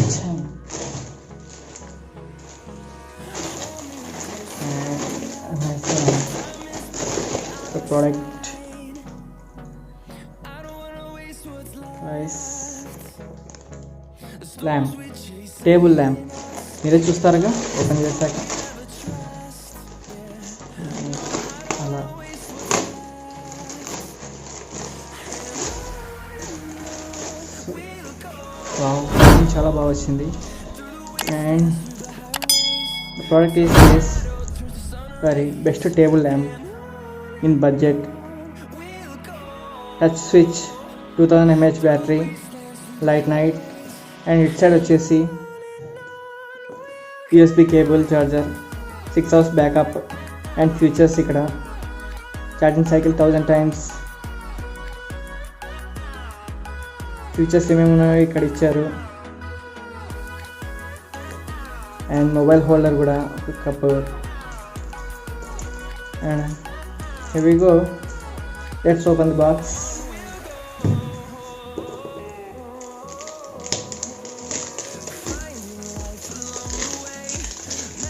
The product price lamp, table lamp. మీరే చూస్తారుగా open చేశాక అలా చాలా బాగా వచ్చింది. And product is this very best table lamp in budget. Touch switch, 2000 mAh battery, light night. And it side వచ్చేసి USB cable charger, 6 hours backup. And features ఇక్కడ charging cycle 1000 times. Features ఏమేమి ఉన్నాయో ఇక్కడ ఇచ్చారు. అండ్ మొబైల్ హోల్డర్ కూడా cup. And here we go, let's open the box.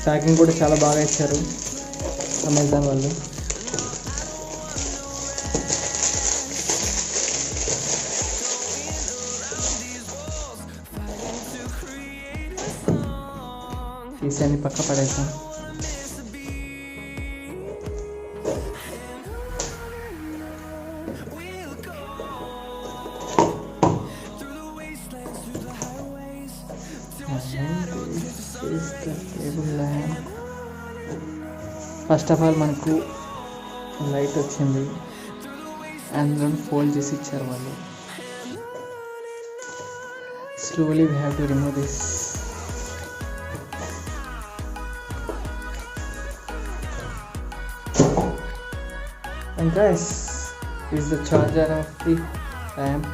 Packing కూడా చాలా బాగా ఇచ్చారు అమెజాన్ వాళ్ళు. తీసాన్ని పక్క పడేసాం. ఫస్ట్ ఆఫ్ ఆల్ మనకు లైట్ వచ్చింది అండ్ దాన్ని ఫోల్డ్ చేసి ఇచ్చారు వాళ్ళు. Slowly we have to remove this. And guys, this is the charger of the lamp.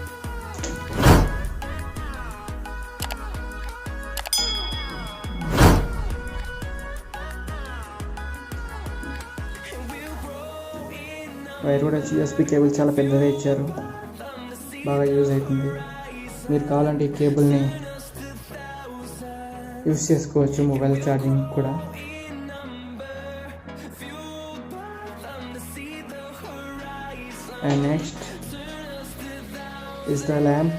Wire కూడా USB కేబుల్ చాలా పెద్దగా ఇచ్చారు, బాగా యూజ్ అవుతుంది. మీరు కావాలంటే ఈ కేబుల్ని యూజ్ చేసుకోవచ్చు మొబైల్ ఛార్జింగ్ కూడా. And next is the lamp.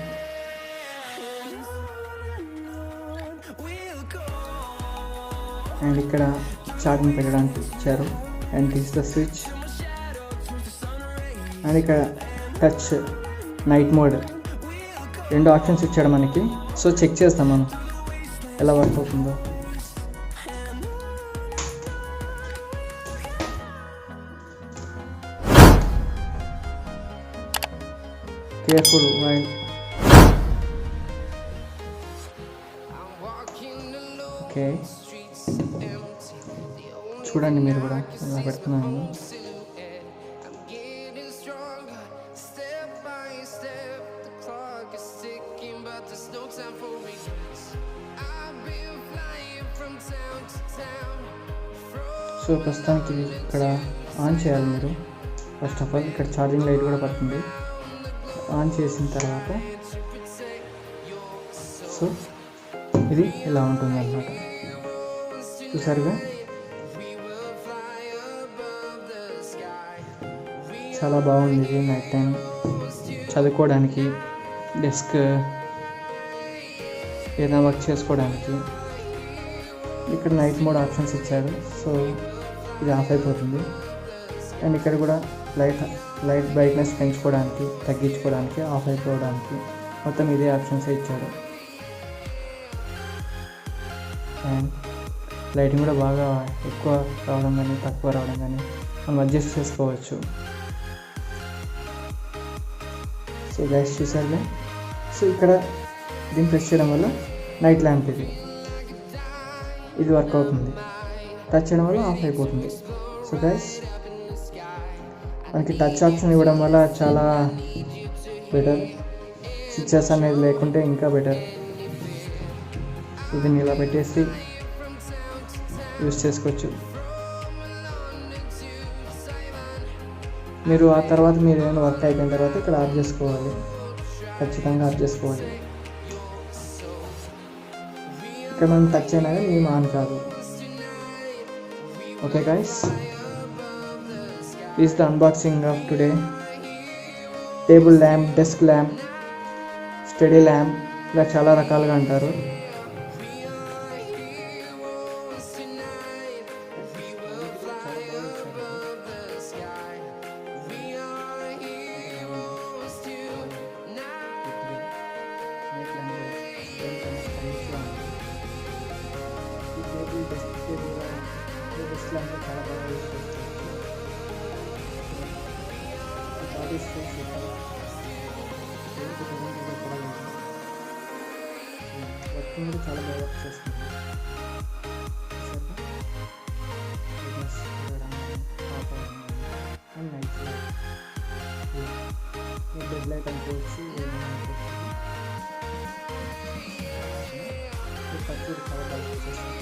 And ఇక్కడ ఛార్జింగ్ పెట్టడానికి ఇచ్చారు. And this the switch. And ఇక్కడ టచ్, నైట్ మోడ్, 2 ఆప్షన్స్ ఇచ్చాడు మనకి. సో చెక్ చేస్తాం మనం ఎలా వర్క్ అవుతుందో. Careful while. ఓకే, చూడండి మీరు కూడా ఎలా పెడుతున్నాను. సో ప్రస్తుతానికి ఇక్కడ ఆన్ చేయాలి మీరు. ఫస్ట్ ఆఫ్ ఆల్ ఇక్కడ ఛార్జింగ్ లైట్ కూడా పడుతుంది. ఆన్ చేసిన తర్వాత సో ఇది ఇలా ఉంటుంది అన్నమాట. చూసారుగా, చాలా బాగుంది. ఇది నైట్ టైం చదువుకోవడానికి, డెస్క్ ఏదైనా వర్క్ చేసుకోవడానికి. ఇక్కడ నైట్ మోడ్ ఆప్షన్స్ ఇచ్చారు. సో ఇది ఆఫ్ అయిపోతుంది. అండ్ ఇక్కడ కూడా లైట్ బ్రైట్నెస్ పెంచుకోవడానికి, తగ్గించుకోవడానికి, ఆఫ్ అయిపోవడానికి మొత్తం ఇదే ఆప్షన్స్ ఇచ్చాడు. అండ్ లైటింగ్ కూడా బాగా ఎక్కువ రావడం కానీ తక్కువ రావడం కానీ మనం అడ్జస్ట్ చేసుకోవచ్చు. సో గైస్ చూసారుగా. సో ఇక్కడ దీన్ని ప్రెస్ చేయడం వల్ల నైట్ ల్యాంప్ ఇది వర్క్ అవుతుంది. టచ్ చేయడం వల్ల ఆఫ్ అయిపోతుంది. సో గైస్, మనకి టచ్ ఆప్షన్ ఇవ్వడం వల్ల చాలా బెటర్. స్విచెస్ అనేది లేకుంటే ఇంకా బెటర్. దీన్ని ఇలా పెట్టేసి యూజ్ చేసుకోవచ్చు. మీరు ఆ తర్వాత మీరు ఏమైనా వర్క్ అయిపోయిన తర్వాత ఇక్కడ ఆఫ్ చేసుకోవాలి, ఖచ్చితంగా ఆఫ్ చేసుకోవాలి. ఎక్కడ మనం టచ్ అయినా కానీ ఏం ఆన్ కాదు. Okay guys, is the unboxing of today. Table lamp, desk lamp, study lamp, ఇలా చాలా రకాలుగా అంటారు. డెస్క్ ల్యాంప్ చాలా బాగా యూజ్ చేసుకోవచ్చు. బాడీ స్పేస్ వర్కింగ్ కూడా చాలా బాగా వర్క్ చేస్తుంది. అండ్ నైట్ బెడ్ లైట్ అనుకోవచ్చు, ఖర్చు చాలా బాగా యూజ్ చేస్తుంది.